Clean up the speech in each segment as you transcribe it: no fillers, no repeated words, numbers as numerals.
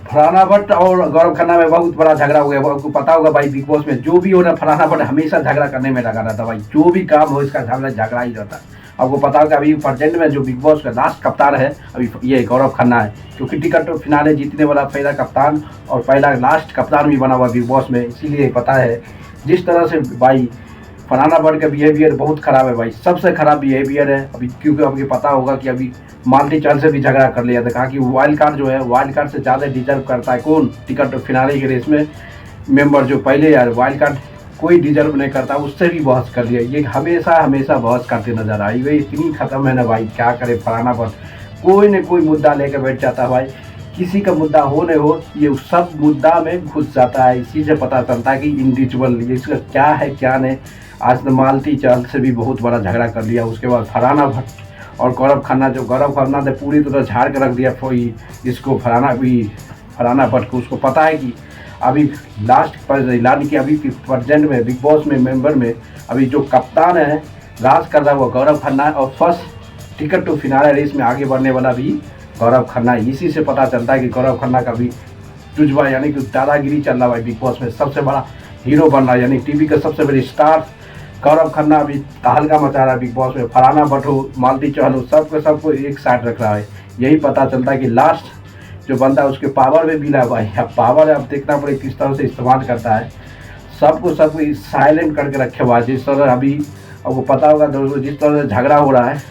फरहाना भट्ट और गौरव खन्ना में बहुत बड़ा झगड़ा हो गया। आपको पता होगा भाई, बिग बॉस में जो भी हो रहा, फरहाना भट्ट हमेशा झगड़ा करने में लगा रहता भाई। जो भी काम हो इसका झगड़ा ही रहता। आपको पता होगा अभी प्रेजेंट में जो बिग बॉस का लास्ट कप्तान है अभी ये गौरव खन्ना है, क्योंकि टिकट फिनाले जीतने वाला पहला कप्तान और पहला लास्ट कप्तान भी बना हुआ बिग बॉस में। इसीलिए पता है जिस तरह से भाई फरहाना भट्ट का बिहेवियर बहुत ख़राब है भाई, सबसे ख़राब बिहेवियर है अभी। क्योंकि आपको पता होगा कि अभी मालती चहल से भी झगड़ा कर लिया था, कहा कि वाइल्ड कार्ड जो है वाइल्ड कार्ड से ज़्यादा डिजर्व करता है कौन, टिकट फिनाले के रेस में मेंबर जो पहले यार वाइल्ड कार्ड कोई डिजर्व नहीं करता, उससे भी बहस कर लिया। ये हमेशा बहस करते नजर आई भाई, इतनी ख़त्म है ना भाई, क्या करे फरहाना भट्ट, कोई न कोई मुद्दा लेकर बैठ जाता है भाई। किसी का मुद्दा हो न हो ये सब मुद्दा में घुस जाता है। इसी से पता चलता है कि इंडिविजुअल ये इसका क्या है क्या नहीं। आज तो मालती चहल से भी बहुत बड़ा झगड़ा कर लिया, उसके बाद फरहाना भट्ट और गौरव खन्ना, जो गौरव खन्ना ने पूरी तरह झाड़ के रख दिया इसको फरहाना भट्ट को। उसको पता है कि अभी लास्ट पर यानी कि अभी प्रेजेंट में बिग बॉस में मेंबर में अभी जो कप्तान है राज कर रहा है वो गौरव खन्ना है, और first ticket to finale race में आगे बढ़ने वाला भी गौरव खन्ना है। इसी से पता चलता है कि गौरव खन्ना का भी जुज्बा यानी कि दादागिरी चल रहा है बिग बॉस में, सबसे बड़ा हीरो बन रहा है, यानी टीवी का सबसे बड़ी स्टार गौरव खन्ना अभी तहलका मचा रहा है बिग बॉस में। फरहाना भट्ट हो, मालती चहल हो, सबको एक साइड रख रहा है। यही पता चलता है कि लास्ट जो बंदा है उसके पावर में भी ना भाई, अब पावर अब देखना पड़े किस तरह से इस्तेमाल करता है। सबको साइलेंट करके रखे हुआ है। जिस तरह अभी आपको पता होगा दोस्तों, जिस तरह से झगड़ा हो रहा है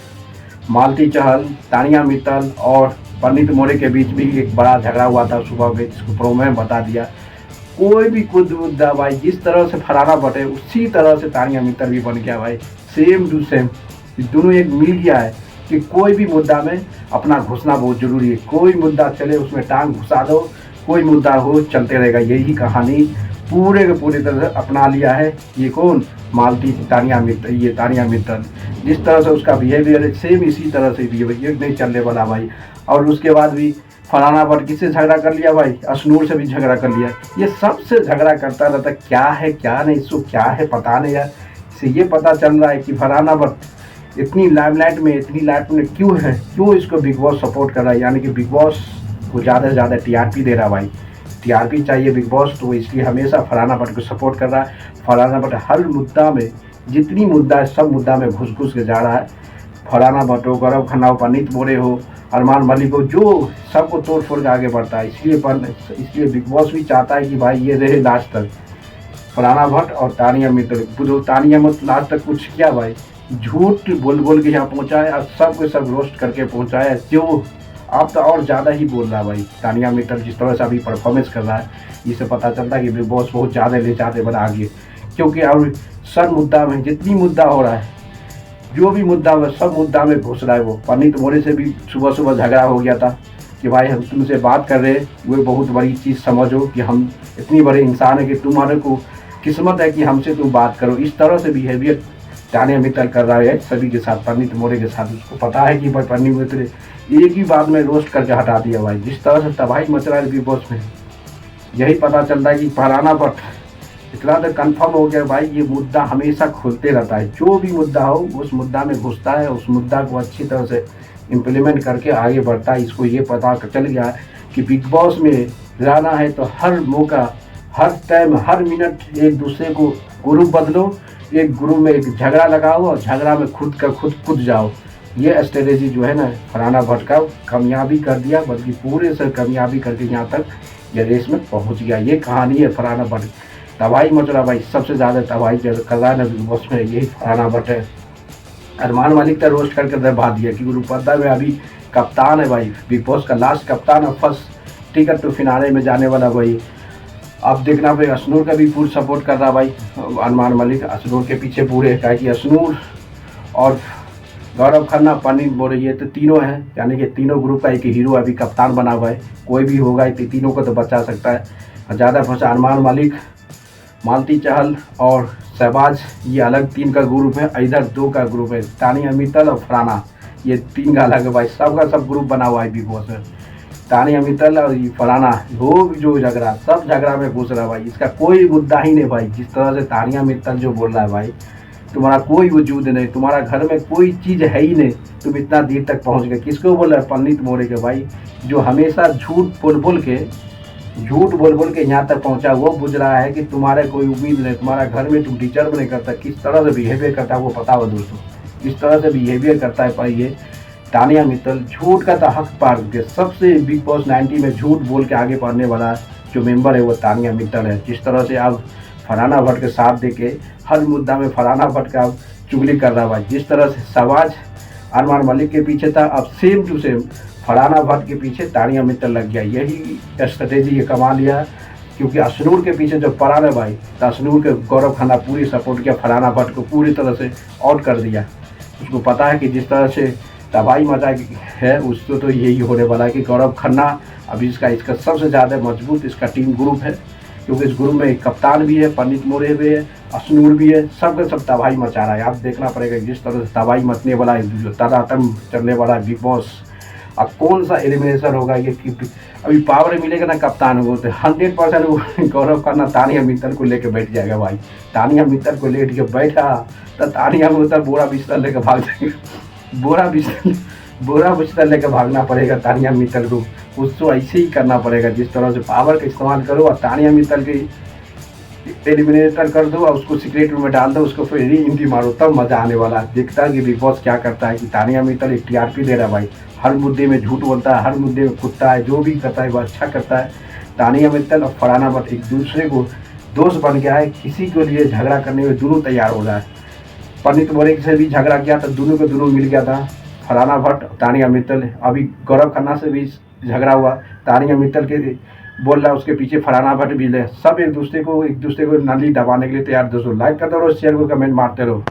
मालती चहल, तानिया मित्तल और पंडित मोरे के बीच भी एक बड़ा झगड़ा हुआ था सुबह में, जिसको प्रोमो में बता दिया। कोई भी कुछ मुद्दा भाई जिस तरह से फरहाना भट्ट है उसी तरह से तानिया मित्तल भी बन गया भाई, सेम टू सेम। दोनों एक मिल गया है कि कोई भी मुद्दा में अपना घुसना बहुत जरूरी है। कोई मुद्दा चले उसमें टांग घुसा दो, कोई मुद्दा हो चलते रहेगा। यही कहानी पूरे के पूरी तरह से अपना लिया है ये कौन, मालती तानिया मित्तल। जिस तरह से उसका बिहेवियर है सेम इसी तरह से बिहेवियर नहीं चलने वाला भाई। और उसके बाद भी फरहाना भट्ट किससे झगड़ा कर लिया भाई, अशनूर से भी झगड़ा कर लिया। ये सबसे झगड़ा करता रहता, क्या है क्या नहीं, इसको क्या है पता नहीं यार। इससे ये पता चल रहा है कि फरहाना भट्ट इतनी लाइमलाइट में क्यों है, क्यों इसको बिग बॉस सपोर्ट कर रहा है। यानी कि बिग बॉस को ज़्यादा से ज़्यादा टीआरपी दे रहा है भाई, टीआरपी चाहिए बिग बॉस, तो इसलिए हमेशा फरहाना भट्ट को सपोर्ट कर रहा है। फरहाना भट्ट हर मुद्दा में, जितनी मुद्दा है सब मुद्दा में घुस के जा रहा है। फरहाना भट्ट हो, गौरव खन्ना हो, पंडित मोरे हो, अरमान मलिक हो, जो सबको तोड़ फोड़ के आगे बढ़ता है। इसलिए बिग बॉस भी चाहता है कि भाई ये रहे लास्ट तक फरहाना भट्ट और तानिया मित्तल। तानिया मित्तल लास्ट तक कुछ किया भाई, झूठ बोल के यहाँ पहुँचा है, और सब रोस्ट करके पहुँचा है। जो आप तो और ज़्यादा ही बोल रहा है भाई तानिया मित्तल, जिस तरह से अभी परफॉर्मेंस कर रहा है इससे पता चलता है कि बिग बॉस बहुत ज़्यादा ले जाते बना आगे। क्योंकि और सर मुद्दा में जितनी मुद्दा हो रहा है, जो भी मुद्दा में सब मुद्दा में घुस रहा है। वो पंडित मोरे से भी सुबह झगड़ा हो गया था कि भाई हम तुमसे बात कर रहे हैं, वो बहुत बड़ी चीज़ समझो कि हम इतनी बड़े इंसान है कि तुम्हारे को किस्मत है कि हमसे तुम बात करो। इस तरह से बिहेवियर तानिया मित्तल कर रहा है सभी के साथ, पंडित मोरे के साथ। उसको पता है कि भाई पंडित मोरे एक ही बात में रोस्ट करके हटा दिया भाई, जिस तरह से तबाही मच रहा है बिग बॉस में। यही पता चलता है कि फरहाना भट्ट इतना तो कंफर्म हो गया भाई, ये मुद्दा हमेशा खुलते रहता है। जो भी मुद्दा हो उस मुद्दा में घुसता है, उस मुद्दा को अच्छी तरह से इम्प्लीमेंट करके आगे बढ़ता है। इसको ये पता चल गया कि बिग बॉस में रहना है तो हर मौका, हर टाइम, हर मिनट एक दूसरे को ग्रुप बदलो, एक ग्रुप में एक झगड़ा लगाओ और झगड़ा में खुद कूद जाओ। ये स्ट्रेटेजी जो है ना फरहाना भट्ट का कामयाबी कर दिया, बल्कि पूरे से कामयाबी करके यहाँ तक ये रेस में पहुँच गया। ये कहानी है फरहाना भट्ट। तबाही मच रहा भाई, सबसे ज़्यादा तबाही कर रहा है ना बिग बॉस में यही फरहाना भट्ट है। अरमान मलिक का रोस्ट करके दबा दिया कि गुरुपद्दा में अभी कप्तान है भाई, बिग बॉस का लास्ट कप्तान है, फर्स्ट टिकट टू फिनाले में जाने वाला भाई। अब देखना भाई अशनूर का भी पूरा सपोर्ट कर रहा भाई अरमान मलिक, अशनूर के पीछे पूरे है कि अशनूर और गौरव खन्ना, पंडित मोरे, ये तो तीनों हैं, यानी कि तीनों ग्रुप का एक हीरो अभी कप्तान बना हुआ है। कोई भी होगा तीनों को तो बचा सकता है। ज़्यादा फंसा अरमान मलिक, मालती चहल और शहबाज, ये अलग तीन का ग्रुप है। इधर दो का ग्रुप है, तानिया मित्तल और फरहाना, ये तीन का अलग है भाई। सबका सब ग्रुप बना हुआ है बिग बॉस में। तानिया मित्तल और फरहाना हो जो झगड़ा, सब झगड़ा में घुस रहा है भाई। इसका कोई मुद्दा ही नहीं भाई। जिस तरह से तानिया मित्तल जो बोल रहा है भाई, तुम्हारा कोई वजूद नहीं, तुम्हारा घर में कोई चीज़ है ही नहीं, तुम इतना देर तक पहुंच गए। किसको बोल रहा है? पंडित मोरे के भाई, जो हमेशा झूठ बोल के झूठ बोल बोल के यहाँ तक पहुँचा। वो बुझ रहा है कि तुम्हारे कोई उम्मीद नहीं, तुम्हारा घर में तुम डिजर्व नहीं करता। किस तरह से बिहेवियर करता है वो पता हो दोस्तों, किस तरह से बिहेवियर करता है भाई ये तानिया मित्तल। झूठ का तो हक पार के सबसे बिग बॉस 90 में झूठ बोल के आगे बढ़ने वाला जो मेंबर है वो तानिया मित्तल है। जिस तरह से अब फरहाना भट्ट के साथ दे के हर मुद्दा में फरहाना भट्ट का चुगली कर रहा है। जिस तरह से शहबाज अरमान मलिक के पीछे था, अब same to same Farhana Bhatt के पीछे तानिया मित्तल लग गया। यही स्ट्रेटेजी ये कमा लिया, क्योंकि अशनूर के पीछे जब पड़ा है भाई, तो अशनूर के गौरव खन्ना पूरी सपोर्ट किया, फरहाना भट्ट को पूरी तरह से आउट कर दिया। उसको पता है कि जिस तरह से तबाही मचा है उसको तो यही होने वाला है कि गौरव खन्ना अभी इसका सबसे ज़्यादा मजबूत इसका टीम ग्रुप है, क्योंकि इस ग्रुप में कप्तान भी है, पंडित मोरे भी है, अशनूर भी है, सब तबाही मचा रहा है। आप देखना पड़ेगा जिस तरह से तबाही मचने वाला है, जो तदातम चलने वाला है बिग बॉस। अब कौन सा एलिमिनेशन होगा ये कि अभी पावर मिलेगा ना कप्तान को, तो 100% वो गौरव खन्ना तानिया मित्तल को लेकर बैठ जाएगा भाई। तानिया मित्तल को लेट के बैठा तो तानिया को तो बोरा बिस्तर लेकर भाग जाएगा, बोरा बिस्तर लेकर भागना पड़ेगा तानिया मित्तल को। उसको ऐसे ही करना पड़ेगा, जिस तरह से पावर का इस्तेमाल करो और तानिया मित्तल की एलिमिनेटर कर दो और उसको सीक्रेट रूम में डाल दो, उसको फिर री एंट्री मारो, तब मजा आने वाला है। देखता है कि बिग बॉस क्या करता है कि तानिया मित्तल एक टीआरपी दे रहा है भाई, हर मुद्दे में झूठ बोलता है, हर मुद्दे में कुत्ता है, जो भी करता है वो अच्छा करता है। तानिया मित्तल और फरहाना भट्ट एक दूसरे को दोस्त बन गया है, किसी के लिए झगड़ा करने में दोनों तैयार हो रहा है। पंडित मोरे से भी झगड़ा किया तो दोनों को दोनों मिल गया था, फरहाना भट्ट तानिया मित्तल। अभी गौरव खन्ना से भी झगड़ा हुआ, तानिया मित्तल के बोल रहा है उसके पीछे फरहाना भट्ट भी ले, सब एक दूसरे को नाली दबाने के लिए तैयार। दोस्तों लाइक करते रहो, शेयर को कमेंट मारते रहो।